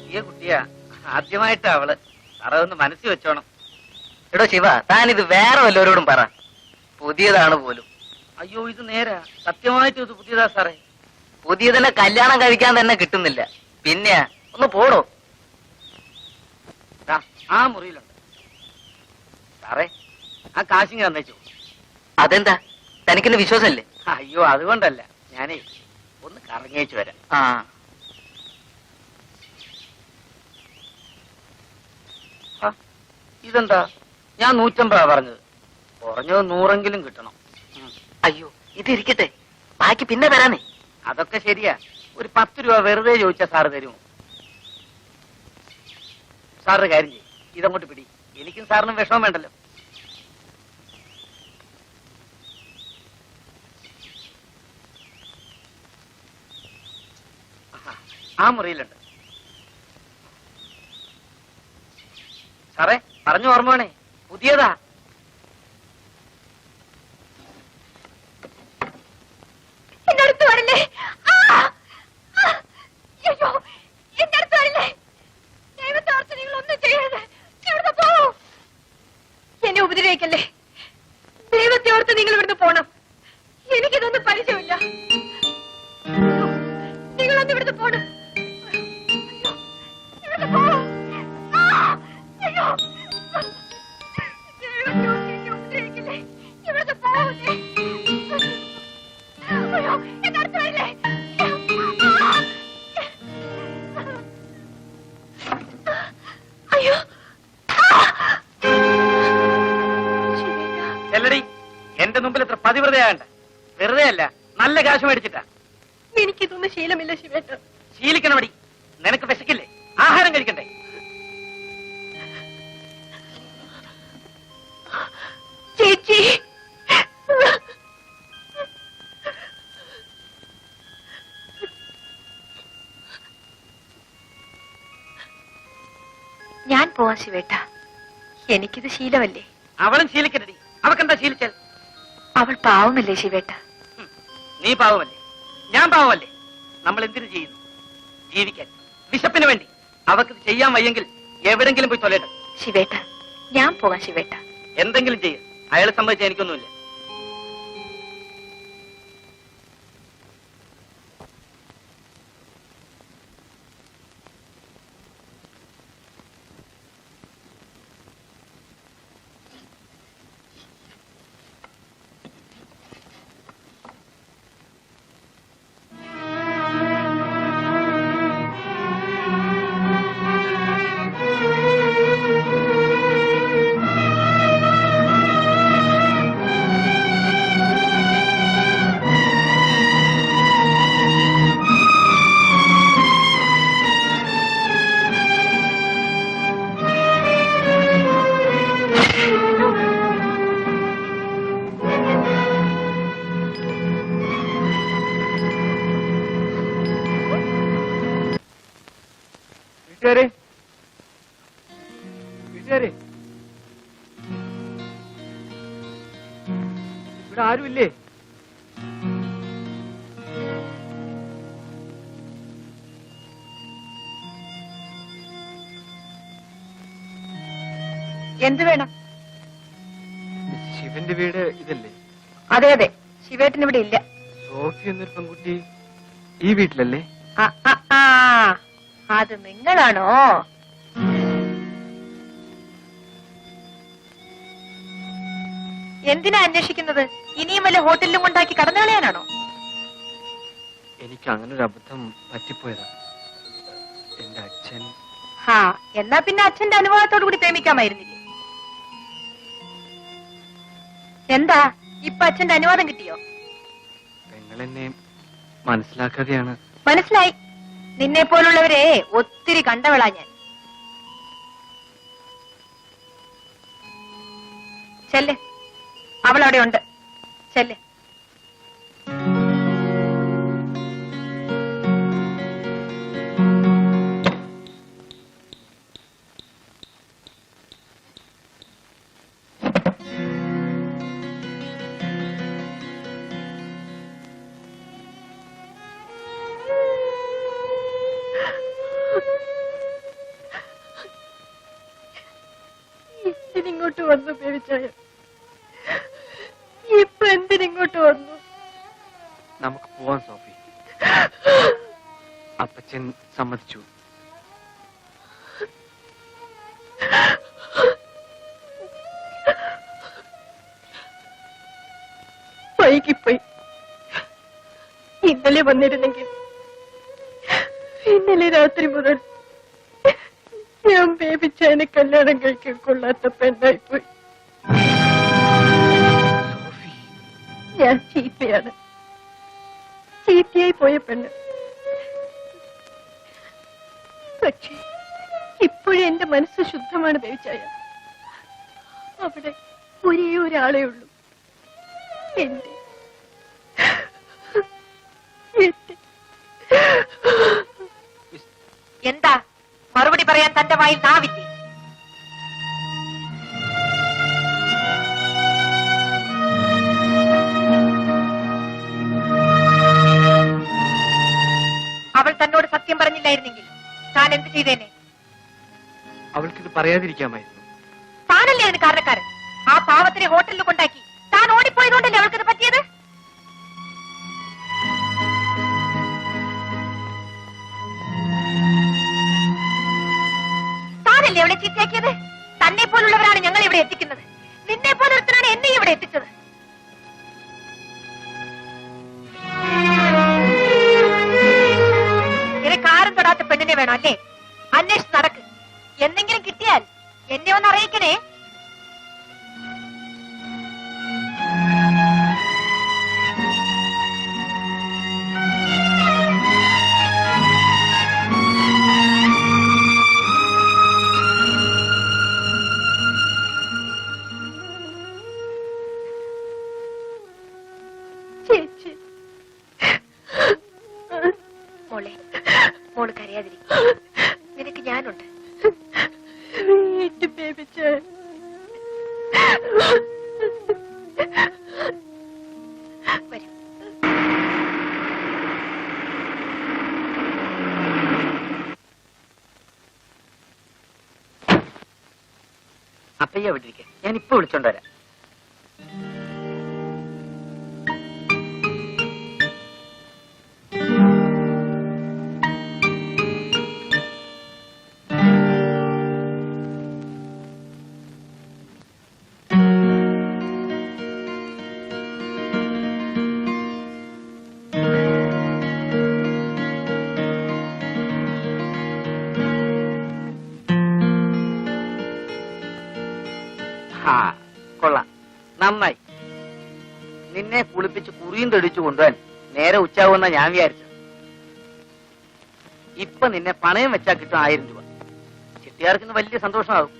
പറ്റിയ കുട്ടിയാ, ആദ്യമായിട്ടാ അവള്. സാറേ ഒന്ന് മനസ്സിൽ വെച്ചോണം. എടോ ശിവ, താനിത് വേറെ വല്ലവരോടും പറ. പുതിയതാണ് പോലും. അയ്യോ ഇത് നേരാ, സത്യമായിട്ടും ഇത് പുതിയതാ സാറേ. പുതിയതിനെ കല്യാണം കഴിക്കാൻ തന്നെ കിട്ടുന്നില്ല, പിന്നെ ഒന്ന് പോടോ. ആ മുറിയിലുണ്ട് സാറേ. ആ കാശിങ് തന്നേച്ചു. അതെന്താ, തനിക്കെന്നെ വിശ്വാസമല്ലേ? അയ്യോ അതുകൊണ്ടല്ല, ഞാനേ ഒന്ന് കറങ്ങിയേച്ചു വരാം. ആ ഇതെന്താ, ഞാൻ 150 പറഞ്ഞത്, കുറഞ്ഞത് 100 കിട്ടണം. അയ്യോ ഇതിരിക്കട്ടെ, ബാക്കി പിന്നെ തരാനേ. അതൊക്കെ ശരിയാ, ഒരു 10 രൂപ വെറുതെ ചോദിച്ചാ സാറ് തരുമോ? സാറിന് കാര്യം ചെയ്യും, ഇതങ്ങോട്ട് പിടി. എനിക്കും സാറിനും വിഷമം വേണ്ടല്ലോ. ആ മുറിയിലുണ്ട് സാറേ. പറഞ്ഞു ഓർമ്മ വേണേ, പുതിയതാ. എന്നെ ഉപദ്രവിക്കല്ലേ. ദൈവത്തെ ഓർത്ത് നിങ്ങൾ ഇവിടുന്ന് പോണം. എനിക്കിതൊന്നും പരിചയമില്ല. നിങ്ങളൊന്ന് ഇവിടുന്ന് പോണം. ഇവിടുന്ന് പോ. അയ്യോ, ദൈവത്തെ ഓർത്ത് എന്നെ ഉപദ്രവിക്കല്ലേ. ഇവിടുന്ന് പോ. അയ്യോ, എന്റെ അടുത്ത് വരില്ലേ. അയ്യോ ചെല്ലടി, എന്റെ മുമ്പിൽ എത്ര പതിവ്രതയാകണ്ട. വെറുതെ അല്ല, നല്ല കാശ് മേടിച്ചിട്ടാ. എനിക്കിതൊന്നും ശീലമില്ല ശിവേട്ട. ശീലിക്കണമടി, നിനക്ക് വിശക്കില്ലേ? ആഹാരം കഴിക്കണ്ടേ? ചേച്ചി, ഞാൻ പോവാ ശിവേട്ട. എനിക്കിത് ശീലമല്ലേ. അവളും ശീലിക്കണ്ടടി. അവക്കെന്താ ശീലിച്ചാൽ? അവൾ പാവമല്ലേ ശിവേട്ട? നീ പാവമല്ലേ, ഞാൻ പാവമല്ലേ? നമ്മൾ എന്തിനു ചെയ്യുന്നു? ജീവിക്കാൻ, വിശപ്പിന് വേണ്ടി. അവർക്ക് ചെയ്യാൻ വയ്യെങ്കിൽ എവിടെങ്കിലും പോയി തൊലയട്ടെ. ശിവേട്ട, ഞാൻ പോകാം ശിവേട്ട. എന്തെങ്കിലും ചെയ്യും, അയാളെ സംബന്ധിച്ച് എനിക്കൊന്നുമില്ല. വീട്ടുകാരെ, ഇവിടെ ആരുമില്ലേ? എന്ത് വേണം? ശിവന്റെ വീട് ഇതല്ലേ? അതെ അതെ, ശിവേട്ടൻ ഇവിടെ ഇല്ല. സോഫി എന്നൊരു പെൺകുട്ടി ഈ വീട്ടിലല്ലേ? അത് നിങ്ങളാണോ? എന്തിനാ അന്വേഷിക്കുന്നത്? ഇനിയും വല്ല ഹോട്ടലിലും കൊണ്ടാക്കി കടന്നു കളയാനാണോ? എനിക്ക് അങ്ങനെ ഒരു അബദ്ധം പറ്റിപ്പോയതാ. എന്റെ അച്ഛൻ. എന്നാ പിന്നെ അച്ഛന്റെ അനുഭവത്തോടു കൂടി പ്രേമിക്കാമായിരുന്നില്ലേ? എന്താ ഇപ്പൊ അച്ഛന്റെ അനുവാദം കിട്ടിയോ? പെങ്ങളെന്നെ മനസ്സിലാക്കാതെയാണ്. മനസ്സിലായി. നിന്നെ പോലുള്ളവരെ ഒത്തിരി കണ്ടവളാ ഞാൻ. ചെല്ല്, അവളവിടെ ഉണ്ട്. ചെല്ല്. ഇങ്ങോട്ട് വന്നു ബേബിച്ചായ? ഇപ്പൊ എന്തിനിങ്ങോട്ട് വന്നു? നമുക്ക് പോവാൻ സോഫി. അപ്പച്ചൻ സമ്മതിച്ചു. വൈകിപ്പോയി. ഇന്നലെ വന്നിരുന്നെങ്കിൽ ഇന്നലെ രാത്രി മുതൽ ഞാൻ ബേബിച്ചായനെ കല്യാണം കഴിക്കാൻ കൊള്ളാത്ത പെണ്ണായിപ്പോയി. ഞാൻ ചീത്തയാണ്, ചീത്തയായി പോയ പെണ്ണ്. പക്ഷേ ഇപ്പോഴും എന്റെ മനസ്സ് ശുദ്ധമാണ് ബേബിച്ചായ. അവിടെ ഒരേ ഒരാളേ ഉള്ളൂ, എന്റെ. എന്താ മറുപടി പറയാൻ തന്റെ വായിൽ നാവില്ലേ? അവൾ തന്നോട് സത്യം പറഞ്ഞില്ലായിരുന്നെങ്കിൽ താൻ എന്ത് ചെയ്തേനെ? അവൾക്കിത് പറയാതിരിക്കാമായിരുന്നു. താനല്ലേ അതിന് കാരണക്കാരൻ. ആ പാവത്തിനെ ഹോട്ടലിൽ കൊണ്ടാക്കി താൻ ഓടിപ്പോയതുകൊണ്ടല്ലേ അവൾക്കിത് പറ്റിയത്? താനല്ലേ അവളെ ചീത്തയാക്കിയത്? തന്നെ പോലുള്ളവരാണ് ഞങ്ങൾ ഇവിടെ എത്തിക്കുന്നത്. നിന്നെ പോലൊരുത്തനാണ് എന്നെ ഇവിടെ എത്തിച്ചത്. നിനക്ക് ആരും തൊടാത്ത പെണ്ണിനെ വേണം അല്ലേ? അന്വേഷിച്ച് നടക്ക്. എന്തെങ്കിലും കിട്ടിയാൽ എന്നെ ഒന്ന് അറിയിക്കണേ. ചേച്ചി, മോളെ, മോള് കരയാതിരിക്കും. നിനക്ക് ഞാനുണ്ട്. വീട്ടു ബേബിച്ചായ. വരും. അപ്പയ്യ വിട്ടിരിക്കെ, ഞാൻ ഇപ്പൊ വിളിച്ചോണ്ട് വരാം. കൊള്ളാം, നന്നായി. നിന്നെ കുളിപ്പിച്ച് കുറിയും തെടിച്ചു കൊണ്ടുപോകാൻ നേരെ ഉച്ചാവുന്ന ഞാൻ വിചാരിച്ചു. ഇപ്പൊ നിന്നെ പണയം വെച്ചാ കിട്ടും 1000 രൂപ. ചെട്ടിയാർക്കിന്ന് വലിയ സന്തോഷമാകും.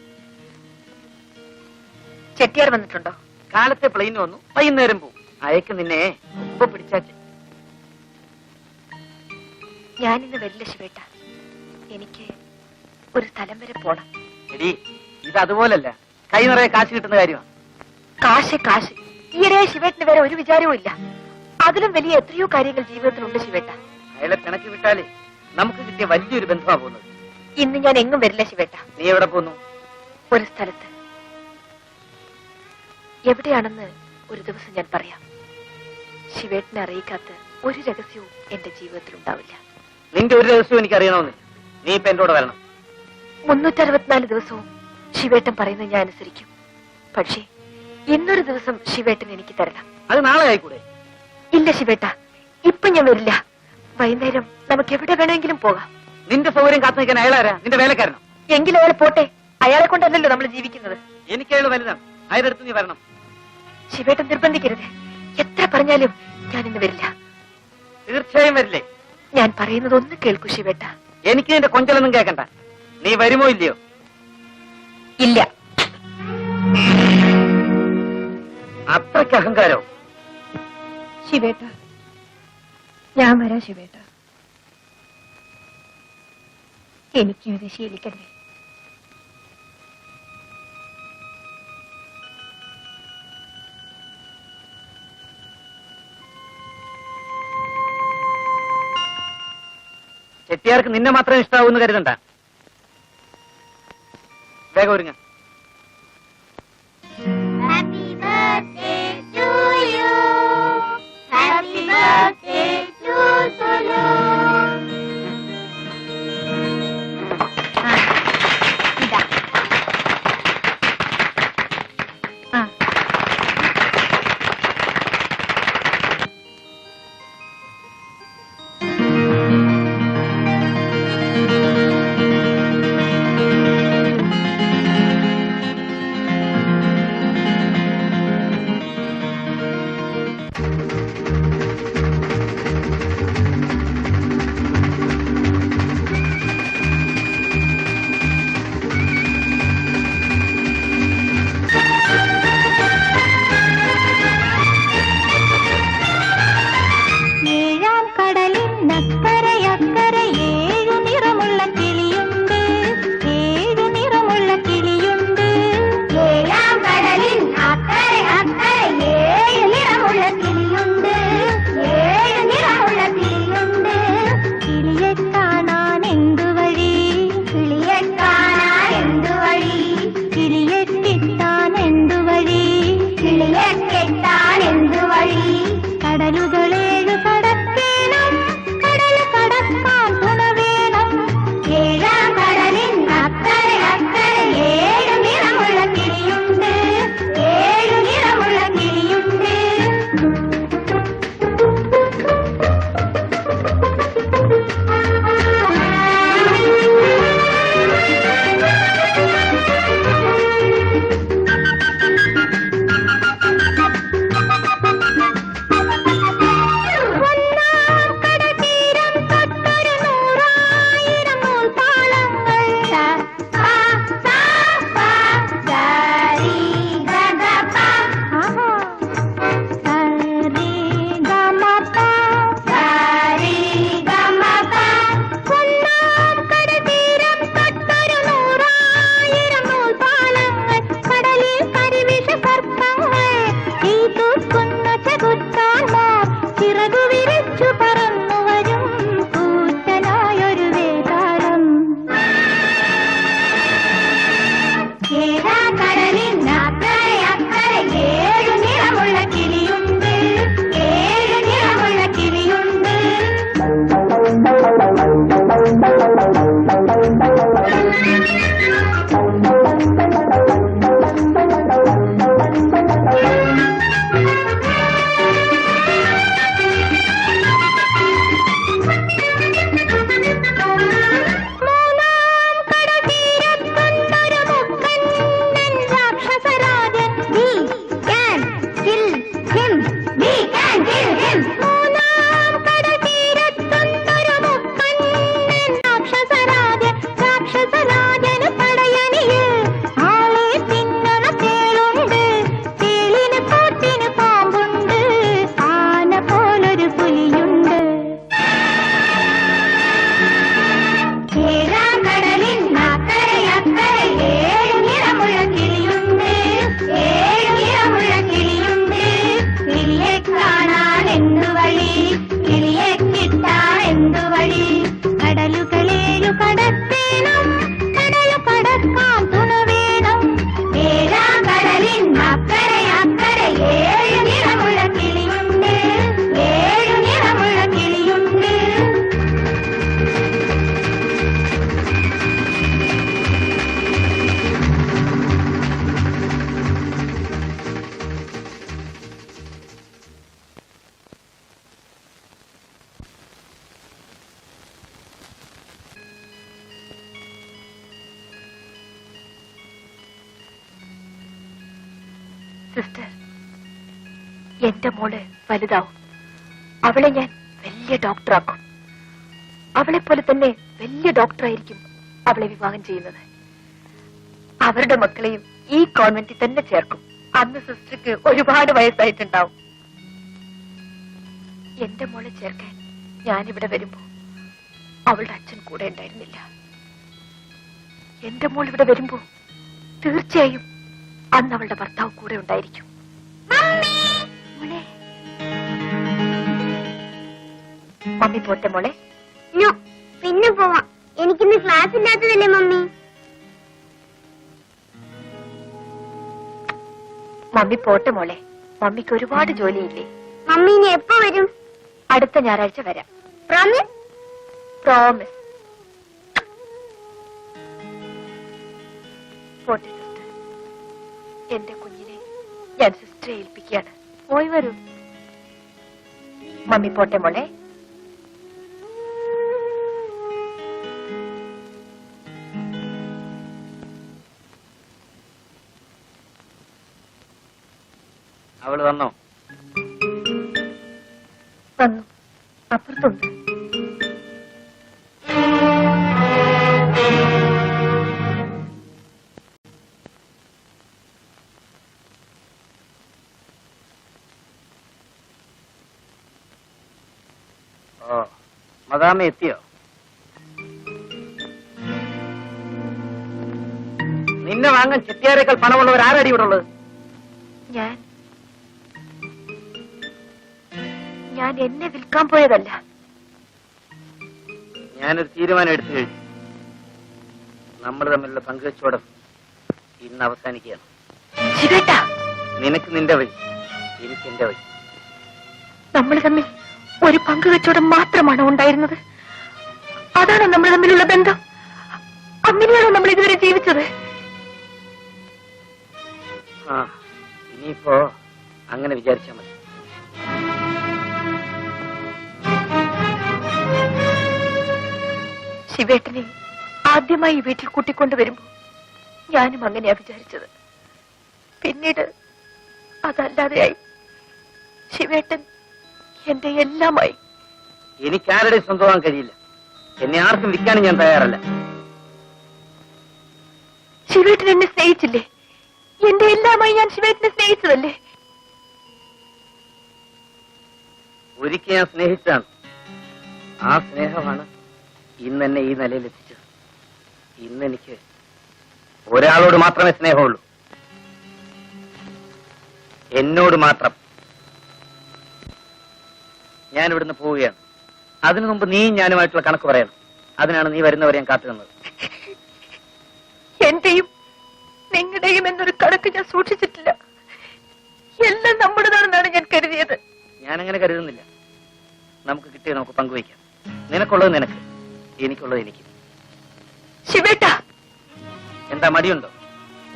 ചെട്ടിയാർ വന്നിട്ടുണ്ടോ? കാലത്തെ പ്ലെയിൻ വന്നു, വൈകുന്നേരം പോവും. അയക്ക് നിന്നെ മുമ്പ് പിടിച്ചാച്ച്. ഞാനിന്ന് വരില്ല ശിവേട്ട. എനിക്ക് ഒരു സ്ഥലം വരെ പോണം. എടി, ഇത് അതുപോലല്ല, കൈ നിറയെ കാശ് കിട്ടുന്ന കാര്യമാണ്. കാശ് കാശ്. ഈയിടെ ശിവേട്ടിന് വേറെ ഒരു വിചാരവും ഇല്ല. അതിലും വലിയ എത്രയോ കാര്യങ്ങൾ ജീവിതത്തിലുണ്ട് ശിവേട്ട. അയാളെ പിണക്കി വിട്ടാലേ നമുക്ക് കിട്ടിയ വലിയൊരു ബന്ധമാണ് പോകുന്നത്. ഇന്ന് ഞാൻ എങ്ങും വരില്ല ശിവേട്ട. നീ എവിടെ പോന്നു? ഒരു സ്ഥലത്ത്. എവിടെയാണെന്ന് ഒരു ദിവസം ഞാൻ പറയാം. ശിവേട്ടിനെ അറിയിക്കാത്ത ഒരു രഹസ്യവും എന്റെ ജീവിതത്തിൽ ഉണ്ടാവില്ല. നിന്റെ ഒരു രഹസ്യവും എനിക്ക് അറിയണമെന്നില്ല. നീ ഇപ്പൊ എന്നോട് വരണം. 364 ദിവസവും ശിവേട്ടൻ പറയുന്നത് ഞാൻ അനുസരിക്കും. പക്ഷേ ഇന്നൊരു ദിവസം ശിവേട്ടൻ എനിക്ക് തരണം. അത് നാളെ ആയിക്കൂടെ? ഇല്ല ശിവേട്ട, ഇപ്പൊ ഞാൻ വരില്ല. വൈകുന്നേരം നമുക്ക് എവിടെ വേണമെങ്കിലും പോകാം. നിന്റെ സൗകര്യം കാത്തു നിൽക്കാൻ അയാളാരാ? നിന്റെ വേലക്കാരനോ? എങ്കിലും അയാൾ പോട്ടെ. അയാളെ കൊണ്ടല്ലല്ലോ നമ്മൾ ജീവിക്കുന്നത്. എനിക്ക് അയാൾ വലുതാണ്. അയാളുടെ നീ വരണം. ശിവേട്ടൻ നിർബന്ധിക്കരുത്. എത്ര പറഞ്ഞാലും ഞാൻ ഇന്ന് വരില്ല. തീർച്ചയായും വരില്ലേ? ഞാൻ പറയുന്നത് ഒന്ന് കേൾക്കൂ ശിവേട്ട. എനിക്ക് നിന്റെ കൊഞ്ചലൊന്നും കേൾക്കണ്ട. നീ വരുമോ ഇല്ലയോ? ഇല്ല. അത്രയ്ക്ക് അഹങ്കാരോ? ശിവേട്ട, ഞാൻ വരാം ശിവേട്ട. എനിക്കും ഇത് ശീലിക്കണ്ടേ? ചെട്ടിയാർക്ക് നിന്നെ മാത്രം ഇഷ്ടാവൂന്ന് കരുതണ്ട. വേഗം ഒരുങ്ങ. birthday to you. Happy birthday to Sulu. ഇതാ. സിസ്റ്റർ, എന്റെ മോള് വലുതാവും. അവളെ ഞാൻ വലിയ ഡോക്ടറാക്കും. അവളെ പോലെ തന്നെ വലിയ ഡോക്ടറായിരിക്കും അവളെ വിവാഹം ചെയ്യുന്നത്. അവരുടെ മക്കളെയും ഈ കോൺവെന്റിൽ തന്നെ ചേർക്കും. അന്ന് സിസ്റ്റർക്ക് ഒരുപാട് വയസ്സായിട്ടുണ്ടാവും. എന്റെ മോളെ ചേർക്കാൻ ഞാനിവിടെ വരുമ്പോ അവളുടെ അച്ഛൻ കൂടെ ഉണ്ടായിരുന്നില്ല. എന്റെ മോൾ ഇവിടെ വരുമ്പോ തീർച്ചയായും അന്ന് അവളുടെ ഭർത്താവ് കൂടെ ഉണ്ടായിരിക്കും. മമ്മി പോട്ടെ മോളെ. പിന്നെ പോവാം. എനിക്കിന്ന് ക്ലാസ് ഇല്ലാത്തതല്ലേ മമ്മി? മമ്മി പോട്ടെ മോളെ, മമ്മിക്ക് ഒരുപാട് ജോലിയില്ലേ. മമ്മി ഇനി എപ്പോ വരും? അടുത്ത ഞായറാഴ്ച വരാം. പ്രോമിസ്? പ്രോമിസ്. പോട്ടെ സിസ്റ്റർ, എന്റെ കുഞ്ഞിനെ ഞാൻ സിസ്റ്ററെ ഏൽപ്പിക്കുകയാണ്. പോയി വരൂ. മമ്മി പോട്ടെ മോളെ. അവള് വന്നോ? വന്നു, അപ്പുറത്തുണ്ട്. ഓ, മദാമ എത്തിയോ? നിന്നെ വാങ്ങാൻ ചെട്ടിയാരേക്കാൾ പണമുള്ളവർ ആരടി ഇവിടെ ഉള്ളത്? ഞാൻ എന്നെ വിൽക്കാൻ പോയതല്ല. ഞാനൊരു തീരുമാനം എടുത്തു കഴിഞ്ഞു. നമ്മൾ തമ്മിലുള്ള പങ്കുവെച്ചോടം ഇന്ന് അവസാനിക്കുകയാണ്. ശിവേട്ടാ, നിനക്ക് നിന്റെ വഴി, എനിക്ക് എന്റെ വഴി. നമ്മൾ തമ്മിൽ ഒരു പങ്കുവെച്ചോടം മാത്രമാണോ ഉണ്ടായിരുന്നത്? അതാണോ നമ്മൾ തമ്മിലുള്ള ബന്ധം? അങ്ങനെയാണോ നമ്മൾ ഇതുവരെ ജീവിച്ചത്? ആ, ഇനിയിപ്പോ അങ്ങനെ വിചാരിച്ചാൽ മതി. ശിവേട്ടനെ ആദ്യമായി വീട്ടിൽ കൂട്ടിക്കൊണ്ടുവരുമ്പോ ഞാനും അങ്ങനെയാ വിചാരിച്ചത്. പിന്നീട് അതല്ലാതെയായി. ശിവേട്ടൻ എന്റെ എല്ലാമായി. എനിക്കാരുടെ സ്വന്തമാകാൻ കഴിയില്ല. എന്നെ ആർക്കും വിൽക്കാനും ഞാൻ തയ്യാറല്ല. ശിവേട്ടൻ എന്നെ സ്നേഹിച്ചില്ലേ? എന്റെ എല്ലാമായി ഞാൻ ശിവേട്ടനെ സ്നേഹിച്ചതല്ലേ? ഒരിക്കൽ ഞാൻ സ്നേഹിച്ചതാണ്. ആ സ്നേഹമാണ് ഇന്ന് എന്നെ ഈ നിലയിൽ എത്തിച്ചത്. ഇന്ന് എനിക്ക് ഒരാളോട് മാത്രമേ സ്നേഹമുള്ളൂ, എന്നോട് മാത്രം. ഞാൻ ഇവിടുന്ന് പോവുകയാണ്. അതിനു മുമ്പ് നീ ഞാനുമായിട്ടുള്ള കണക്ക് പറയണം. അതിനാണ് നീ വരുന്നവരെ ഞാൻ കാത്തു നിന്നത്. എന്റെയും നിങ്ങളുടെയും എന്നൊരു കണക്ക് ഞാൻ സൂക്ഷിച്ചിട്ടില്ല. എല്ലാം നമ്മുടേതാണെന്നാണ് ഞാൻ കരുതിയത്. ഞാനങ്ങനെ കരുതുന്നില്ല. നമുക്ക് കിട്ടിയത് നമുക്ക് പങ്കുവയ്ക്കാം. നിനക്കുള്ളത് നിനക്ക്, എനിക്കുള്ളത് എനിക്ക്. ശിവേട്ട, എന്താ മടിയുണ്ടോ?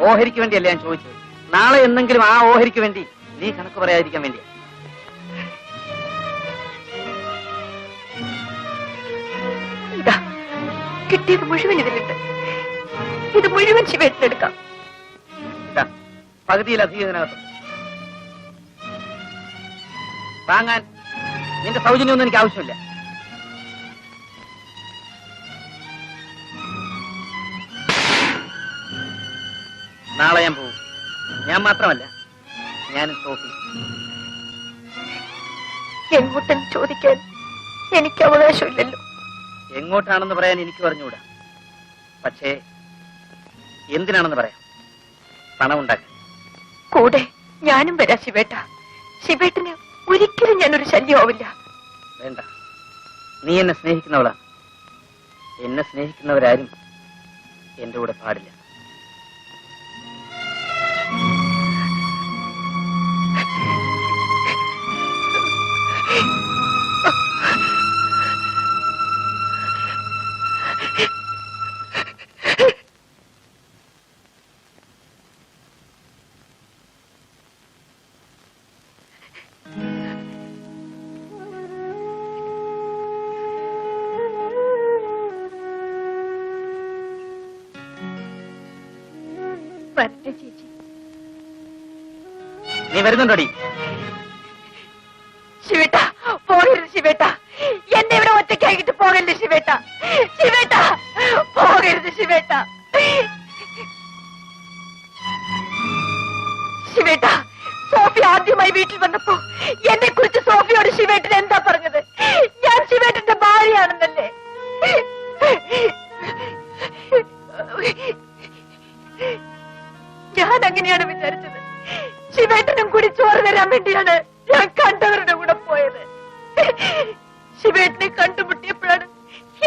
ഓഹരിക്ക് വേണ്ടിയല്ല ഞാൻ ചോദിച്ചത്. നാളെ എന്തെങ്കിലും ആ ഓഹരിക്ക് വേണ്ടി നീ കണക്ക് പറയാതിരിക്കാൻ വേണ്ടിയാ. ഇതാ കിട്ടിയത് മുഴുവൻ ഇതിലുണ്ട്. ഇത് മുഴുവൻ ശിവേട്ടനെടുക്കാം. പകുതിയിലധികം ഇതിനകത്തുണ്ട്. വാങ്ങാൻ നിന്റെ സൗജന്യമൊന്നും എനിക്ക് ആവശ്യമില്ല. നാളെ ഞാൻ പോകും. ഞാൻ മാത്രമല്ല, ഞാനും സോഫി. എങ്ങോട്ടെന്ന് ചോദിക്കാൻ എനിക്ക് അവകാശമില്ലല്ലോ. എങ്ങോട്ടാണെന്ന് പറയാൻ എനിക്ക് പറഞ്ഞുകൂടാ. പക്ഷേ എന്തിനാണെന്ന് പറയാം. പണം ഉണ്ടാക്കാൻ. കൂടെ ഞാനും വരാം ശിവേട്ട. ശിവേട്ടന് ഒരിക്കലും ഞാനൊരു ശല്യമാവില്ല. വേണ്ട, നീ എന്നെ സ്നേഹിക്കുന്നവളാണ്. എന്നെ സ്നേഹിക്കുന്നവരാരും എന്റെ കൂടെ പാടില്ല. ചേച്ചി, നീ വരുന്നുണ്ടോടി? ശിവേട്ട, പോകരുത് ശിവേട്ട. എന്നെ ഇവിടെ ഒറ്റയ്ക്കാക്കിട്ട് പോകല്ലേ ശിവേട്ട. ശിവേട്ട, പോകരുത് ശിവേട്ട. ശിവേട്ട, സോഫി ആദ്യമായി വീട്ടിൽ വന്നപ്പോ എന്നെ കുറിച്ച് സോഫിയോട് ശിവേട്ടൻ എന്താ പറഞ്ഞത്? ഞാൻ ശിവേട്ടന്റെ ഭാര്യയാണെന്നല്ലേ? ഞാൻ അങ്ങനെയാണ് വിചാരിച്ചത്. ശിവേട്ടനും കൂടി ചോറ് തരാൻ വേണ്ടിയാണ് ഞാൻ കണ്ടവരുടെ കൂടെ പോയത്. ശിവേട്ടനെ കണ്ടുമുട്ടിയപ്പോഴാണ്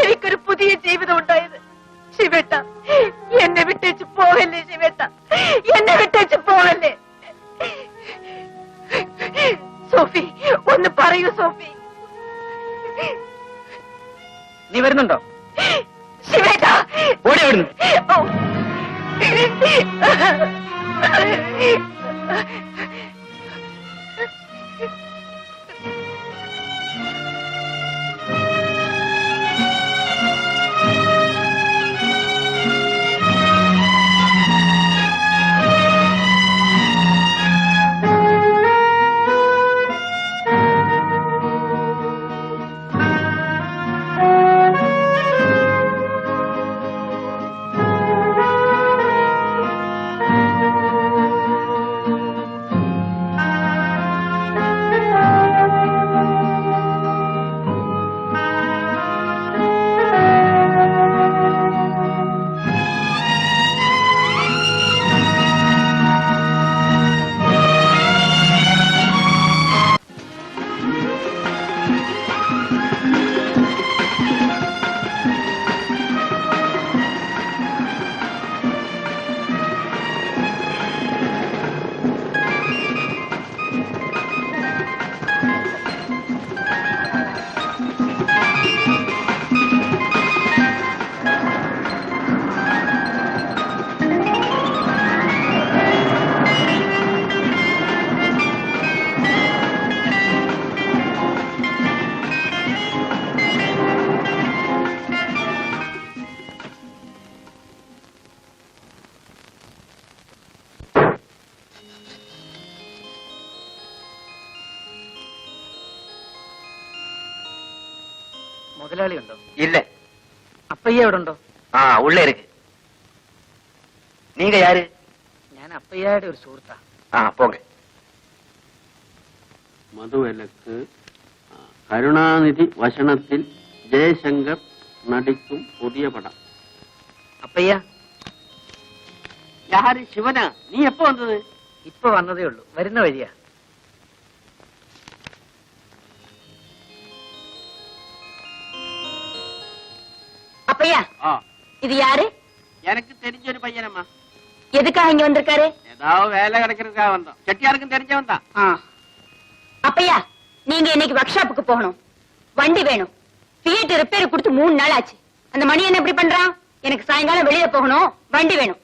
എനിക്കൊരു പുതിയ ജീവിതം ഉണ്ടായത്. ശിവേട്ട, എന്നെ വിട്ടേച്ച് പോകല്ലേ ശിവേട്ട, എന്നെ വിട്ടേച്ച് പോകല്ലേ. വരുന്നുണ്ടോ? ശിവേട്ട ഓടി വരുന്നു. മുതലാളി ഉണ്ടോ? இல்ல. അപ്പയ്യ എവിടെ ഉണ്ടോ? உள்ள இருக்கு. நீங்க யாரு? ഞാൻ അപ്പയ്യയുടെ ഒരു സുഹൃത്താ. போங்க. മധുവിലക്ക് കരുണാനിധി വശനത്തിൽ ജയശങ്കർ നടിക്കും പുതിയ പടം. അപ്പയ്യ யாரு சிவனா? நீ எப்ப வந்தது? ഇപ്പൊ വന്നതേ ഉള്ളൂ. വരുന്ന വഴിയാ. அப்பையா இது யாரு? எனக்கு தெரிஞ்ச ஒரு பையனம்மா. எதுக்காக இங்க வந்திருக்காரு? ஏதாவது வேலை கிடைக்கிறதுக்காக வந்தோம். செட்டியாருக்கும் தெரிஞ்சவன் தான். அப்பையா நீங்க இன்னைக்கு ஒர்க் ஷாப்புக்கு போகணும். வண்டி வேணும். தியேட்டர் ரிப்பேர் கொடுத்து 3 நாள் ஆச்சு. அந்த மணி என்ன எப்படி பண்றான்? எனக்கு சாயங்காலம் வெளியில போகணும். வண்டி வேணும்.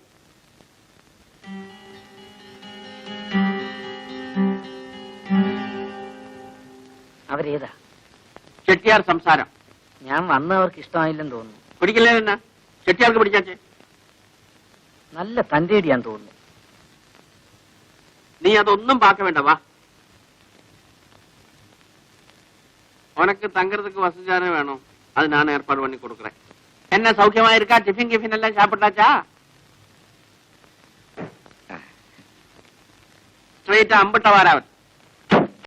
അവരേതാ? ചെട്ടിയാർ സംസാരം. ഞാൻ വന്നവർക്ക് ഇഷ്ടമായില്ലെന്ന് തോന്നുന്നു. പിടിക്കില്ലേ? എന്നാ ചെട്ടിയാർക്ക് പിടിക്കാച്ചേ? നല്ല തന്റേടിയാന്ന് തോന്നുന്നു. നീ അതൊന്നും പാക്ക വേണ്ട, വാ. உனக்கு தங்கறதுக்கு வசதியான வேணும். அது நான் ஏற்பாடு பண்ணி கொடுக்குறேன். என்ன சௌக்கியமா இருக்கா? டிஃபின் கிஃபின் எல்லாம் சாப்பிட்டாச்சா? ஸ்ட்ரெயிட்டா அம்பட்ட வாராவத்.